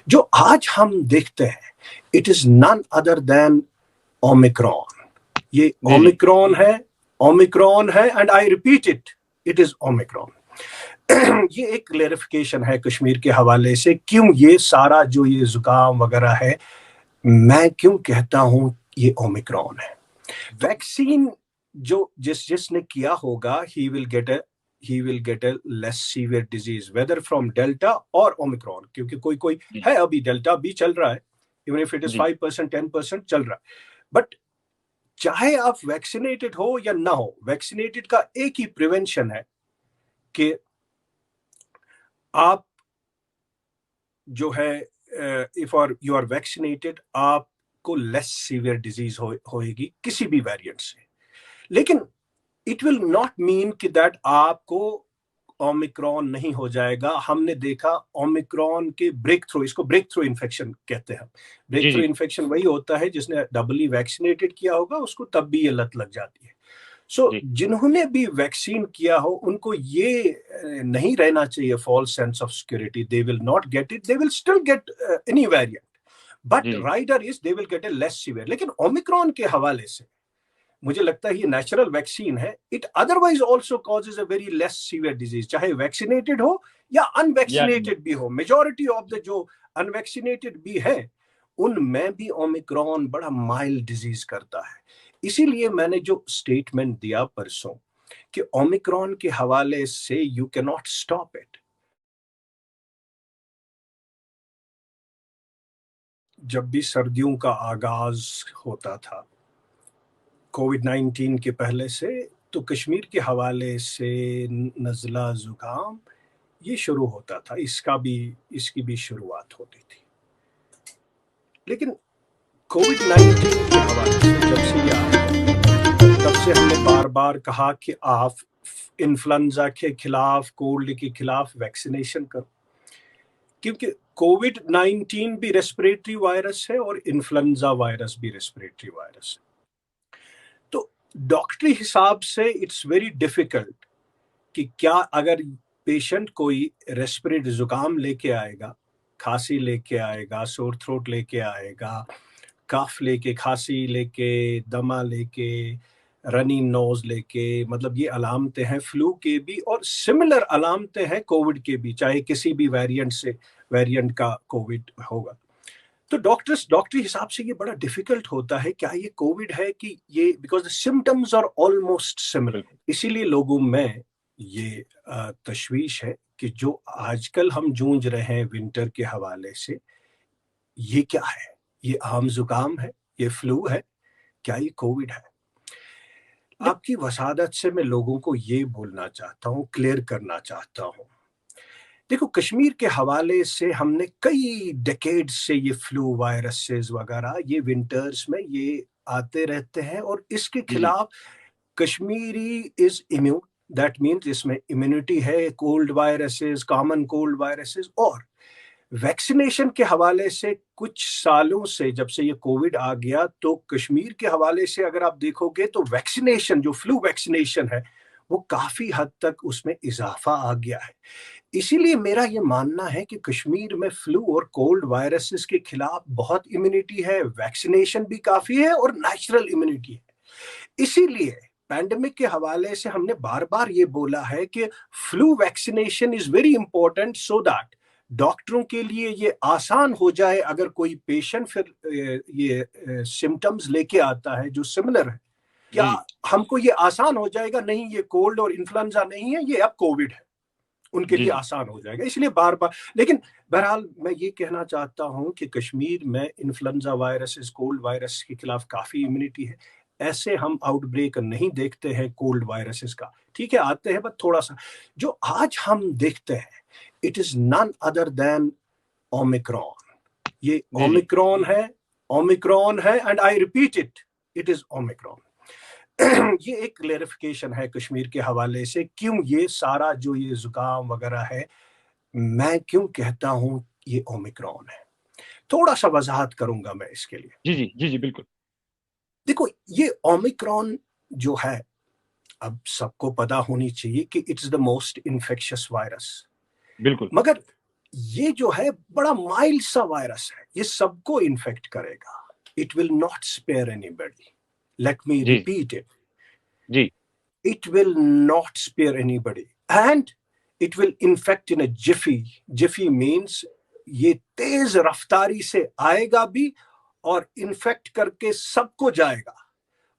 जो आज हम देखते हैं, it is none other than Omicron. ये ओमिक्रॉन है and I repeat it is Omicron. ये एक क्लेरिफिकेशन है कश्मीर के हवाले से, क्यों ये सारा जो ये जुकाम वगैरह है, मैं क्यों कहता हूं ये ओमिक्रॉन है। वैक्सीन जो जिसने किया होगा, he will get a less severe disease whether from delta or omicron, क्योंकि कोई है, अभी डेल्टा भी चल रहा है, even if it is 5% 10% चल रहा है। बट चाहे आप वैक्सीनेटेड हो या ना हो, वैक्सीनेटेड का एक ही प्रिवेंशन है कि आप जो है इफ यू आर वैक्सीनेटेड, आपको लेस सीवियर डिजीज होएगी किसी भी वेरिएंट से। लेकिन इट विल नॉट मीन कि दैट आपको ओमिक्रॉन नहीं हो जाएगा। हमने देखा ओमिक्रॉन के ब्रेक थ्रू, इसको ब्रेक थ्रू इन्फेक्शन कहते हैं। ब्रेक थ्रू इन्फेक्शन वही होता है जिसने डबली वैक्सीनेटेड किया होगा, उसको तब भी ये लत लग जाती है। सो जिन्होंने भी वैक्सीन किया हो, उनको ये नहीं रहना चाहिए false sense of security. They will not get it, they will still get any variant, but rider is they will get a less severe. लेकिन ओमिक्रॉन के हवाले से मुझे लगता है ये नेचुरल वैक्सीन है। It otherwise also causes a very less severe disease, चाहे वैक्सीनेटेड हो या अनवैक्सीनेटेड भी हो। मेजॉरिटी ऑफ द जो अनवैक्सीनेटेड भी है, उनमें भी ओमिक्रॉन बड़ा माइल्ड डिजीज करता है। इसीलिए मैंने जो स्टेटमेंट दिया परसों कि ओमिक्रॉन के हवाले से you can not stop it. जब भी सर्दियों का आगाज होता था कोविड-19 के पहले से, तो कश्मीर के हवाले से नज़ला जुकाम ये शुरू होता था, इसकी भी शुरुआत होती थी। लेकिन कोविड-19 के हवाले से जब से ये आया, तब से हमने बार बार कहा कि आप इन्फ्लुएंजा के खिलाफ, कोल्ड के खिलाफ वैक्सीनेशन करो, क्योंकि कोविड-19 भी रेस्पिरेटरी वायरस है और इन्फ्लुएंजा वायरस भी रेस्पिरेटरी वायरस है। तो डॉक्टरी हिसाब से इट्स वेरी डिफिकल्ट कि क्या अगर पेशेंट कोई रेस्पिरेटरी जुकाम लेके आएगा, खांसी लेके आएगा, सोर थ्रोट लेके आएगा, कफ लेके, खांसी लेके, दमा लेके, रनी नोज लेके, मतलब ये अलामतें हैं फ्लू के भी और सिमिलर अलामतें हैं कोविड के भी, चाहे किसी भी वेरिएंट का कोविड होगा। तो डॉक्टरी हिसाब से ये बड़ा डिफिकल्ट होता है, क्या ये कोविड है कि ये, because the symptoms are almost similar. इसीलिए लोगों में ये तशवीश है कि जो आजकल हम जूझ रहे हैं विंटर के हवाले से, ये क्या है? ये आम जुकाम है? ये फ्लू है? क्या ये कोविड है? आपकी वसादत से मैं लोगों को ये बोलना चाहता हूँ, क्लियर करना चाहता हूँ। देखो, कश्मीर के हवाले से हमने कई डेकेड से ये फ्लू वायरसेस वगैरह ये विंटर्स में ये आते रहते हैं और इसके खिलाफ Kashmiri is immune. That means इसमें इम्यूनिटी है, cold viruses, common cold viruses. और वैक्सीनेशन के हवाले से कुछ सालों से, जब से ये कोविड आ गया, तो कश्मीर के हवाले से अगर आप देखोगे तो वैक्सीनेशन, जो फ्लू वैक्सीनेशन है, वो काफी हद तक उसमें इजाफा आ गया है। इसीलिए मेरा ये मानना है कि कश्मीर में फ्लू और कोल्ड वायरसेस के खिलाफ बहुत इम्यूनिटी है, वैक्सीनेशन भी काफी है और नेचुरल इम्यूनिटी है। इसीलिए पैंडेमिक के हवाले से हमने बार बार ये बोला है कि flu vaccination is very important, so that डॉक्टरों के लिए ये आसान हो जाए। अगर कोई पेशेंट फिर ये सिम्टम्स लेके आता है जो सिमिलर है, क्या हमको ये आसान हो जाएगा, नहीं ये कोल्ड और इन्फ्लुएंजा नहीं है, ये अब कोविड है, उनके लिए आसान हो जाएगा। इसलिए बार बार, लेकिन बहरहाल मैं ये कहना चाहता हूं कि कश्मीर में इन्फ्लुएंजा वायरस, कोल्ड वायरस के खिलाफ काफी इम्यूनिटी है। ऐसे हम आउटब्रेक नहीं देखते हैं कोल्ड वायरसेस का, ठीक है, आते हैं, बट थोड़ा सा। जो आज हम देखते हैं, it is none other than Omicron. ये ओमिक्रॉन है and I repeat it is Omicron. ये एक क्लेरिफिकेशन है कश्मीर के हवाले से, क्यों ये सारा जो ये जुकाम वगैरह है, मैं क्यों कहता हूं ये ओमिक्रॉन है। थोड़ा सा वजाहत करूंगा मैं इसके लिए। जी बिल्कुल। देखो, ये ओमिक्रॉन जो है, अब सबको पता होनी चाहिए कि it's the most infectious virus. बिल्कुल। मगर ये जो है बड़ा माइल्ड सा वायरस है, ये सबको इन्फेक्ट करेगा. It will not spare anybody. Let me जी रिपीट इट. जी It will not spare anybody, and it will infect in a jiffy. Jiffy means ये तेज रफ्तारी से आएगा भी और इन्फेक्ट करके सबको जाएगा.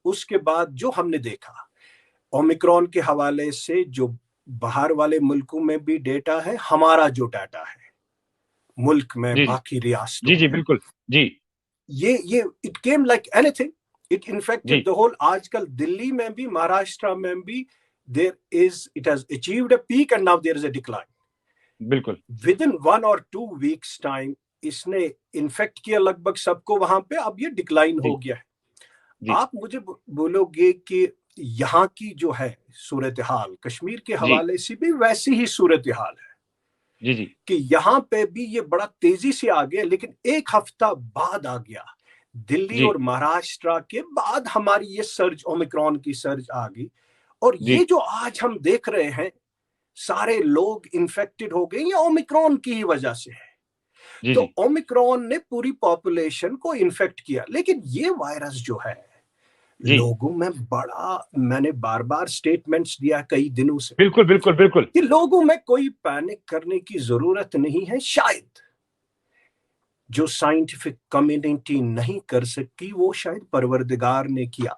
उसके बाद जो हमने देखा ओमिक्रॉन के हवाले से, जो बाहर वाले मुल्कों में भी डेटा है, हमारा जो डाटा है मुल्क में जी बाकी जी रियासतों जी में, बिल्कुल जी ये it came like anything. It infected जी द होल. आजकल दिल्ली में भी, महाराष्ट्र में भी, there is it has achieved a peak and now there is a decline. बिल्कुल Within 1 or 2 weeks time इसने इन्फेक्ट किया लगभग सबको वहां पे. अब ये डिक्लाइन हो जी गया है. जी आप मुझे बोलोगे कि यहाँ की जो है सूरत हाल कश्मीर के जी हवाले से भी वैसी ही सूरत हाल है जी जी कि यहाँ पे भी ये बड़ा तेजी से आ गया, लेकिन एक हफ्ता बाद आ गया. दिल्ली जी और महाराष्ट्र के बाद हमारी ये सर्ज, ओमिक्रॉन की सर्ज आ गई. और जी ये जो आज हम देख रहे हैं सारे लोग इन्फेक्टेड हो गए, ये ओमिक्रॉन की ही वजह से है. जी तो जी ओमिक्रॉन ने पूरी पॉपुलेशन को इन्फेक्ट किया, लेकिन ये वायरस जो है जी लोगों में बड़ा, मैंने बार बार स्टेटमेंट्स दिया कई दिनों से बिल्कुल बिल्कुल बिल्कुल कि लोगों में कोई पैनिक करने की जरूरत नहीं है. शायद जो साइंटिफिक कम्युनिटी नहीं कर सकी वो शायद परवरदिगार ने किया.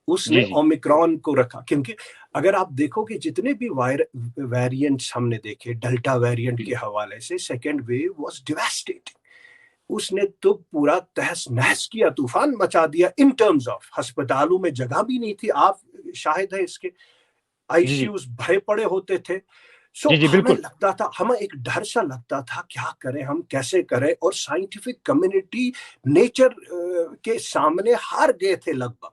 जी उसने जी ओमिक्रॉन को रखा, क्योंकि अगर आप देखोगे जितने भी वेरिएंट्स हमने देखे डेल्टा वेरिएंट जी के हवाले से, सेकेंड वेव वाज डिवास्टेटिंग. उसने तो पूरा तहस नहस किया, तूफान मचा दिया. इन टर्म्स ऑफ अस्पतालों में जगह भी नहीं थी. आप शायद है इसके जी जी आईसीयूज भरे पड़े होते थे. सो जी जी हमें बिल्कुल लगता था, हमें एक डर सा लगता था क्या करें हम, कैसे करें. और साइंटिफिक कम्युनिटी नेचर के सामने हार गए थे लगभग.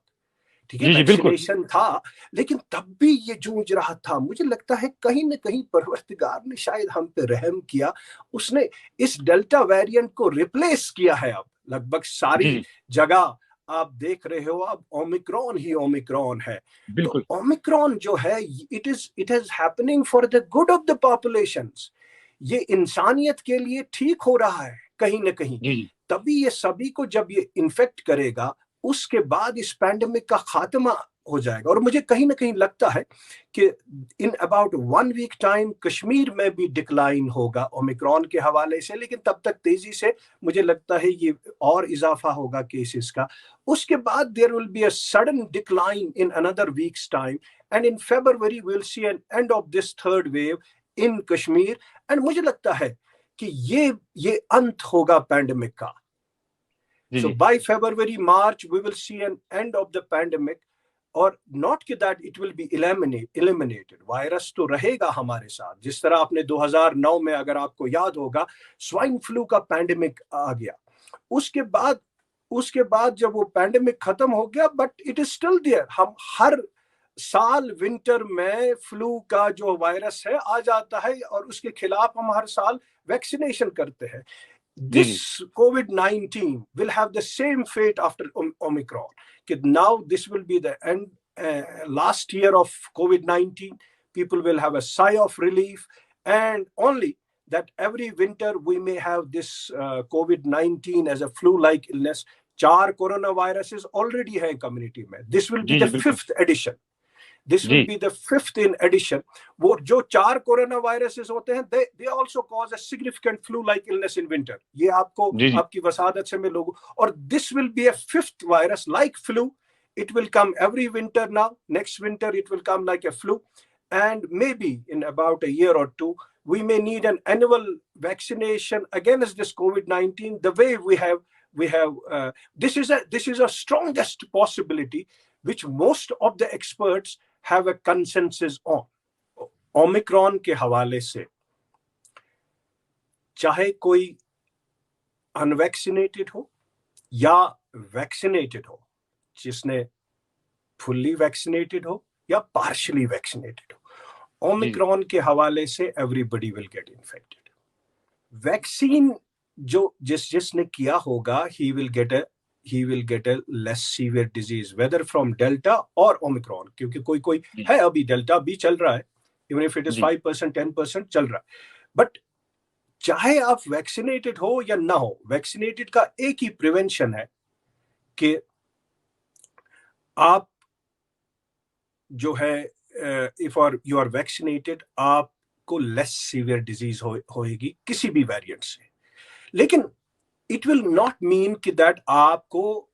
ठीक है, जी जी बिल्कुल वैक्सीनेशन था, लेकिन तब भी ये जूझ रहा था. मुझे लगता है कहीं न कहीं परवरदिगार ने शायद हम पे रहम किया. उसने इस डेल्टा वेरिएंट को रिप्लेस किया है. अब लगभग जी सारी जी जगह आप देख रहे हो, अब ओमिक्रॉन ही ओमिक्रॉन है. तो बिल्कुल ओमिक्रॉन जो है, it is happening for the good of the populations. ये इंसानियत के लिए ठीक हो रहा है कहीं ना कहीं. जी जी तभी ये सभी को जब ये इन्फेक्ट करेगा, उसके बाद इस पैंडेमिक का खात्मा हो जाएगा. और मुझे कहीं ना कहीं लगता है कि in about 1 week time Kashmir में भी डिक्लाइन होगा ओमिक्रॉन के हवाले से, लेकिन तब तक तेजी से मुझे लगता है ये और इजाफा होगा केसेस का. उसके बाद there will be a sudden decline in another weeks time, and इन February we'll see an end of this third wave in Kashmir. And मुझे लगता है कि ये अंत होगा पैंडेमिक का. जी So जी by February, March, we will see an end of the pandemic. और नॉट कि that it will be eliminated. Virus तो रहेगा हमारे साथ. जिस तरह आपने 2009 में, अगर आपको याद होगा, स्वाइन फ्लू का पैंडेमिक आ गया. उसके बाद उसके बाद जब वो पैंडेमिक खत्म हो गया, but it is still there. हम हर साल विंटर में फ्लू का जो वायरस है आ जाता है, और उसके खिलाफ हम हर साल वैक्सीनेशन करते हैं. जी जी This COVID-19 will have the same fate after Omicron. Now this will be the end, last year of COVID-19. People will have a sigh of relief, and only that every winter we may have this COVID-19 as a flu-like illness. 4 coronaviruses already hai community mein. This will be ji the जी बिल्कुल fifth edition. This will ji be the fifth in addition. वो जो 4 coronaviruses होते हैं, they also cause a significant flu-like illness in winter. ये आपको जी जी आपकी वसादत से मैं लोगों. और this will be a fifth virus like flu. It will come every winter now. Next winter it will come like a flu, and maybe in about a year or two we may need an annual vaccination against this COVID-19. The way we have this is a strongest possibility which most of the experts have a consensus on. Omicron के हवाले से चाहे कोई unvaccinated हो या vaccinated हो, जिसने fully vaccinated हो या पार्शली वैक्सीनेटेड हो, जी ओमिक्रॉन के हवाले से everybody will get infected. Vaccine जो जिसने किया होगा, he will get a less severe disease whether from delta or omicron. क्योंकि कोई जी है, अभी डेल्टा भी चल रहा है, even if it is जी 5% 10% चल रहा है. बट चाहे आप वैक्सीनेटेड हो या ना हो, वैक्सीनेटेड का एक ही प्रिवेंशन है कि आप जो है इफ और यू आर वैक्सीनेटेड, आपको लेस सीवियर डिजीज होएगी किसी भी वेरिएंट से। लेकिन इट विल नॉट मीन कि दैट आपको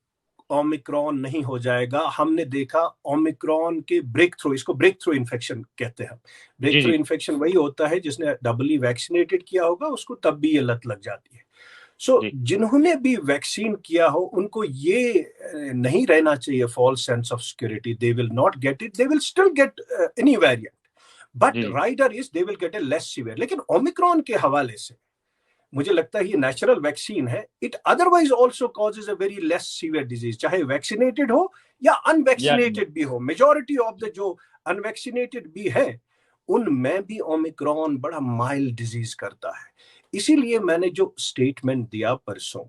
ओमिक्रॉन नहीं हो जाएगा। हमने देखा ओमिक्रॉन के ब्रेक थ्रू, इसको ब्रेक थ्रू इन्फेक्शन कहते हैं। ब्रेक थ्रू इन्फेक्शन वही होता है जिसने डबली वैक्सीनेटेड किया होगा, उसको तब भी ये लत लग जाती है। सो जिन्होंने भी वैक्सीन किया हो उनको ये नहीं रहना चाहिए false sense of security. They will not get it, they will still get any variant, but rider is they will get a less severe. लेकिन ओमिक्रॉन के हवाले से मुझे लगता है ये नेचुरल वैक्सीन है, it otherwise also causes a very less severe disease, चाहे वैक्सीनेटेड हो या अनवैक्सीनेटेड भी हो। मेजॉरिटी ऑफ द जो अनवैक्सीनेटेड भी है उनमें भी ओमिक्रॉन बड़ा माइल्ड डिजीज करता है। इसीलिए मैंने जो स्टेटमेंट दिया परसों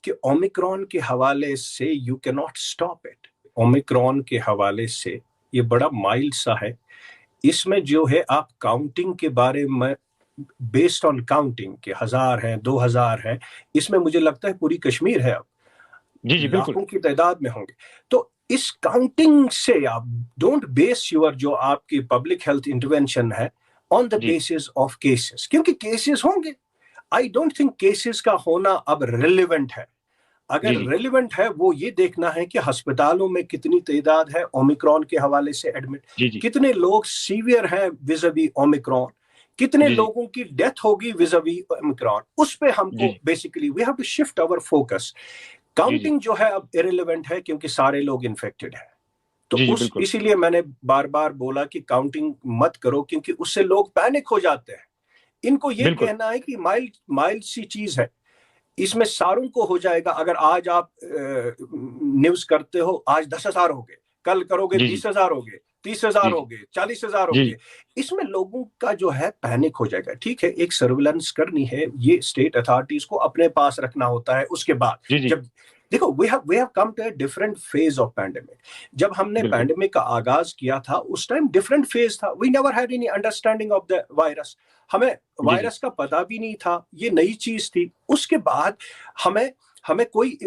कि ओमिक्रॉन के हवाले से you can not stop it, Omicron के हवाले से ये बड़ा माइल्ड सा है। इसमें जो है आप काउंटिंग के बारे में, बेस्ड ऑन काउंटिंग के 1000 हैं 2000 हैं, इसमें मुझे लगता है पूरी कश्मीर है अब, लाखों की तादाद में होंगे। तो इस काउंटिंग से आप डोंट बेस योर जो आपकी पब्लिक हेल्थ इंटरवेंशन है on the basis of cases, क्योंकि केसेस होंगे। आई डोंट थिंक केसेस का होना अब रिलेवेंट है। अगर रिलेवेंट है वो ये देखना है कि अस्पतालों में कितनी तादाद है ओमिक्रॉन के हवाले से एडमिट, कितने लोग सीवियर हैं विज़-अ-वी ओमिक्रॉन, कितने लोगों की डेथ होगी विज़-अ-वी ओमिक्रॉन। उस पे हमको basically we have to shift our focus. Counting जो है अब इरेलेवेंट है क्योंकि सारे लोग इन्फेक्टेड हैं। तो इसीलिए मैंने बार बार बोला कि काउंटिंग मत करो, क्योंकि उससे लोग पैनिक हो जाते हैं। इनको ये कहना है कि माइल्ड सी चीज है, इसमें सारों को हो जाएगा। अगर आज आप न्यूज करते हो, आज 10,000 हो गए, कल करोगे 20,000 हो गए, 30,000 हो गए, 40,000 हो गए, इसमें लोगों का जो है पैनिक हो जाएगा। ठीक है, एक सर्विलेंस करनी है, ये स्टेट अथॉरिटीज को अपने पास रखना होता है। उसके बाद जब देखो we have come to a different phase of pandemic. जब हमने पैंडेमिक का आगाज किया था उस टाइम डिफरेंट फेज था, we never had any understanding of the virus. हमें वायरस का पता भी नहीं था, ये नई चीज थी। उसके बाद हमें कोई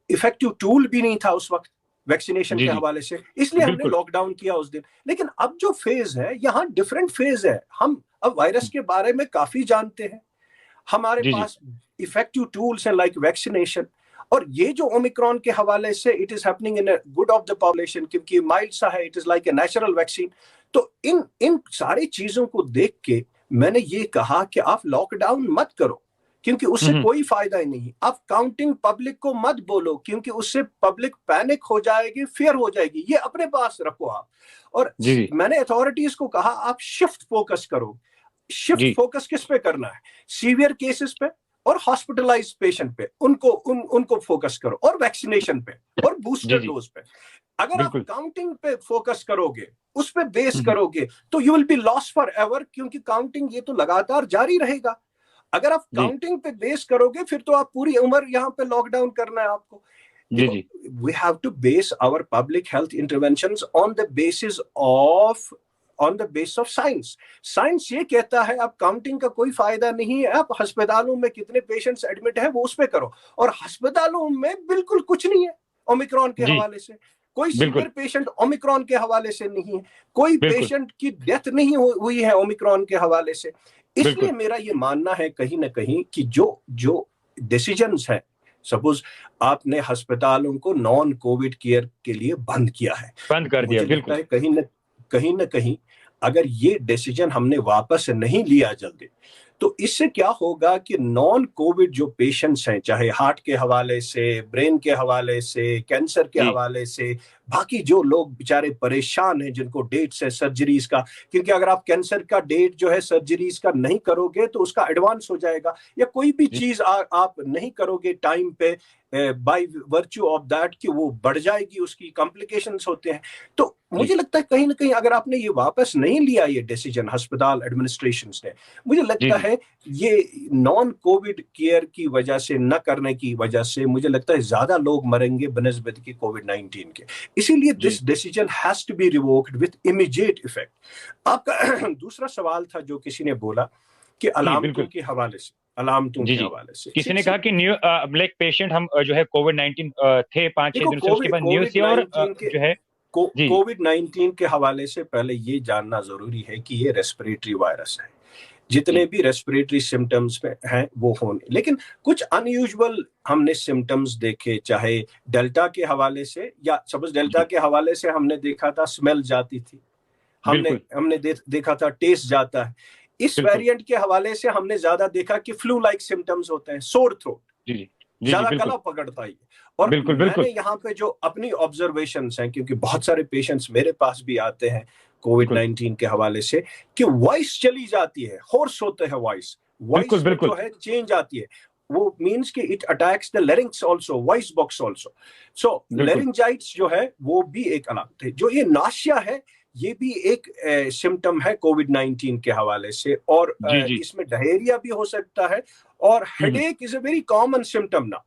इफेक्टिव टूल भी नहीं था उस वक्त वैक्सीनेशन के हवाले से, इसलिए हमने लॉकडाउन किया उस दिन। लेकिन अब जो फेज है, यहाँ डिफरेंट फेज है। हम अब वायरस के बारे में काफी जानते हैं, हमारे पास इफेक्टिव टूल्स हैं लाइक वैक्सीनेशन। और ये जो ओमिक्रॉन के हवाले से it is happening in good of the population, क्योंकि माइल्ड सा है, it is like a natural vaccine. तो इन सारी चीजों को देख के मैंने ये कहा कि आप लॉकडाउन मत करो, क्योंकि उससे कोई फायदा ही नहीं। आप काउंटिंग पब्लिक को मत बोलो, क्योंकि उससे पब्लिक पैनिक हो जाएगी, फियर हो जाएगी। ये अपने पास रखो आप। और मैंने अथॉरिटीज को कहा आप शिफ्ट फोकस करो। शिफ्ट फोकस किस पे करना है? सीवियर केसेस पे और हॉस्पिटलाइज पेशेंट पे, उनको फोकस करो, और वैक्सीनेशन पे और बूस्टर डोज पे। अगर आप काउंटिंग पे फोकस करोगे, उस पे बेस करोगे, तो you will be lost for ever, क्योंकि काउंटिंग ये तो लगातार जारी रहेगा। अगर आप काउंटिंग पे बेस करोगे फिर तो आप पूरी उम्र यहाँ पे लॉकडाउन करना है आपको। We have to base our public health interventions on the basis of science. Science ये कहता है अब काउंटिंग का कोई फायदा नहीं है, आप अस्पतालों में कितने पेशेंट्स एडमिट है वो उस पे करो। और अस्पतालों में बिल्कुल कुछ नहीं है ओमिक्रॉन के हवाले से, कोई सीवियर पेशेंट ओमिक्रॉन के हवाले से नहीं है, कोई पेशेंट की डेथ नहीं हुई है ओमिक्रॉन के हवाले से। इसलिए मेरा ये मानना है कहीं ना कहीं कि जो डिसीजंस है, सपोज आपने अस्पतालों को नॉन कोविड केयर के लिए बंद किया है, बंद कर दिया, बिल्कुल है कहीं ना कहीं अगर ये डिसीजन हमने वापस नहीं लिया जल्दी, तो इससे क्या होगा कि नॉन कोविड जो पेशेंट्स हैं, चाहे हार्ट के हवाले से, ब्रेन के हवाले से, कैंसर के हवाले से, बाकी जो लोग बेचारे परेशान हैं जिनको डेट्स है सर्जरीज का, क्योंकि अगर आप कैंसर का डेट जो है सर्जरीज का नहीं करोगे तो उसका एडवांस हो जाएगा, या कोई भी चीज आप नहीं करोगे टाइम पे बाय वर्च्यू ऑफ दैट कि वो बढ़ जाएगी, उसकी कॉम्प्लिकेशंस होते हैं। तो मुझे लगता है कहीं ना कहीं अगर आपने ये वापस नहीं लिया ये डिसीजन अस्पताल एडमिनिस्ट्रेशंस ने, मुझे लगता है ये नॉन कोविड केयर की वजह से, न करने की वजह से, मुझे लगता है ज्यादा लोग मरेंगे बनिस्बत की कोविड-19 के। इसीलिए this decision has to be revoked with immediate effect. आपका दूसरा सवाल था जो किसी ने बोला कि अलामतों के हवाले से, अलामतों जी के जी। हवाले से। किसी ने कहा कि न्यू लाइक पेशेंट हम जो है कोविड-19 थे 5-6 देखो, दिन से, उसके बाद न्यूज़ ये और जो है जी, जी। कोविड-19 के हवाले से पहले ये जानना ज़रूरी है कि ये रेस्पिरेटरी वायरस है। जितने जी। भी रेस्पिरेटरी सिम्पटम्स में हैं वो होने, लेकिन कुछ अनयूजुअल हमने सिम्पटम्स देखे, चाहे डेल्टा के हवाले से, या सपोज डेल्टा जी, के हवाले से हमने देखा था स्मेल जाती थी, हमने बिल्कुल, हमने देखा था टेस्ट जाता है। इस बिल्कुल। वेरिएंट के हवाले से हमने ज्यादा देखा कि फ्लू लाइक सिम्टम्स होते हैं, सोर थ्रोट, जी, जी। जी, जी, ज्यादा बिल्कुल। गला पकड़ता ही। और बिल्कुल, मैंने बिल्कुल, यहाँ पे जो अपनी ऑब्जर्वेशंस हैं, क्योंकि बहुत सारे पेशेंट्स मेरे पास भी आते हैं कोविड बिल्कुल। 19 के हवाले से, कि वॉइस चली जाती है, होर्स होते हैं वॉइस, बिल्कुल, वॉइस में जो बिल्कुल। है चेंज आती है। वो मीन्स कि it attacks the larynx also, voice box also. So बिल्कुल। लेरिंजाइट्स जो है वो भी एक अलामत है। जो ये नाशिया है, ये भी एक सिम्टम है कोविड 19 के हवाले से, और जी, जी। इसमें डायरिया भी हो सकता है, और हुँ, हुँ। Headache is a very common symptom ना।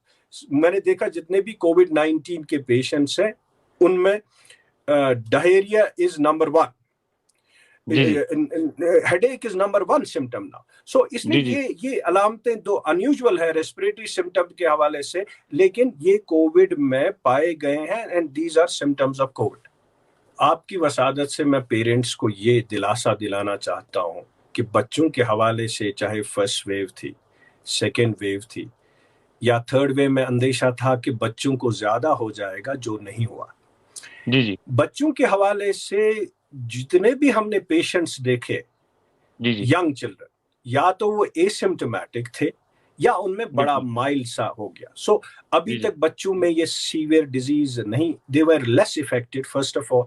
मैंने देखा जितने भी कोविड 19 के पेशेंट्स हैं उनमें डायरिया इज नंबर वन, जी, जी। Headache is number one symptom ना। सो इसलिए जी, जी। ये अलामतें दो अनयूजुअल है रेस्पिरेटरी सिम्टम के हवाले से, लेकिन ये कोविड में पाए गए हैं, and these are symptoms of COVID. आपकी वसादत से मैं पेरेंट्स को ये दिलासा दिलाना चाहता हूं कि बच्चों के हवाले से, चाहे फर्स्ट वेव थी, सेकेंड वेव थी, या थर्ड वेव में अंदेशा था कि बच्चों को ज्यादा हो जाएगा, जो नहीं हुआ। जी, जी। बच्चों के हवाले से जितने भी हमने पेशेंट्स देखे, जी, जी। यंग चिल्ड्रन, या तो वो एसिम्प्टोमेटिक थे या उनमें बड़ा बिल्कुल। माइल्ड सा हो गया। सो अभी जी, जी। तक बच्चों में ये सीवियर डिजीज नहीं, they were less affected first of all.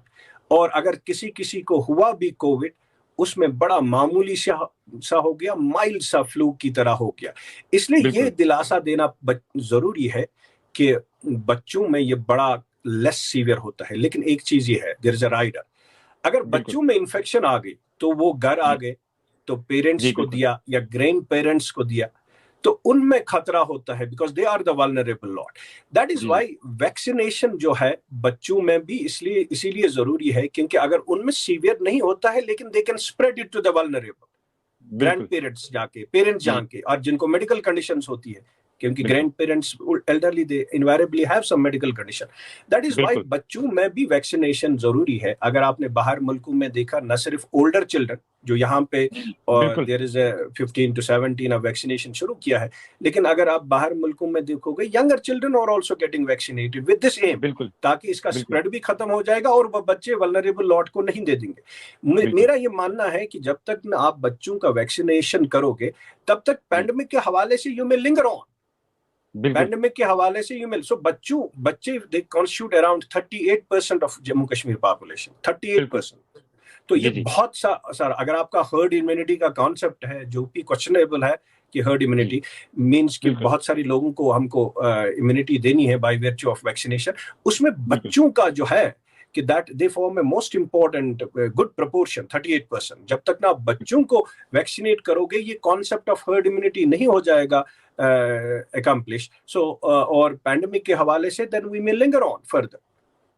और अगर किसी किसी को हुआ भी कोविड, उसमें बड़ा मामूली सा हो गया, माइल्ड सा फ्लू की तरह हो गया। इसलिए ये बिल्कुल। दिलासा देना जरूरी है कि बच्चों में ये बड़ा लेस सीवियर होता है। लेकिन एक चीज ये है, देयर इज अ राइडर, अगर बिल्कुल। बच्चों में इन्फेक्शन आ गई तो वो घर आ जी, गए, तो पेरेंट्स जी, को बिल्कुल। दिया या ग्रैंड पेरेंट्स को दिया, तो उनमें खतरा होता है, because they are the vulnerable lot. That is जी, जी। वाई वैक्सीनेशन जो है बच्चों में भी इसलिए इसीलिए जरूरी है, क्योंकि अगर उनमें सीवियर नहीं होता है, लेकिन they can spread it to the vulnerable grand बिल्कुल। पेरेंट्स जाके, पेरेंट्स जी, जाके, और जिनको मेडिकल कंडीशंस होती है, क्योंकि बिल्कुल। Grandparents elderly, they invariably have some medical condition. That is why बिल्कुल। बच्चों में भी वैक्सीनेशन जरूरी है। अगर आपने बाहर मुल्कों में देखा, न सिर्फ ओल्डर चिल्ड्रन जो यहाँ पे जी, जी। और बिल्कुल। देयर इज 15 to 17 अब वैक्सीनेशन शुरू किया है, लेकिन अगर आप बाहर मुल्कों में देखोगे, younger children are also getting vaccinated with this um, बिल्कुल। ताकि इसका बिल्कुल। स्प्रेड भी खत्म हो जाएगा और वह बच्चे वल्नरेबल लॉट को नहीं दे देंगे। बिल्कुल। मेरा ये मानना है कि जब तक ना आप बच्चों का वैक्सीनेशन करोगे, तब तक जी, पैंडेमिक के हवाले से यू मे लिंगर ऑन, बिल्कुल। पैंडेमिक के हवाले से यू मिल। सो बच्चे they constitute around 38% of Jammu Kashmir population, बिल्कुल। 38%। तो ये जी, जी। बहुत सा सर, अगर आपका हर्ड इम्यूनिटी का कॉन्सेप्ट है, जो भी क्वेश्चनेबल है, कि हर्ड जी, इम्यूनिटी मींस कि बिल्कुल। बहुत सारी लोगों को हमको इम्यूनिटी देनी है बाय वर्च्यू ऑफ वैक्सीनेशन, उसमें बिल्कुल। बच्चों का जो है कि that they form a most important good proportion, 38%। जब तक ना बच्चों को वैक्सीनेट करोगे, ये कॉन्सेप्ट ऑफ हर्ड इम्यूनिटी नहीं हो जाएगा अकम्प्लिश। सो और पैंडेमिक के हवाले से then we may linger on further.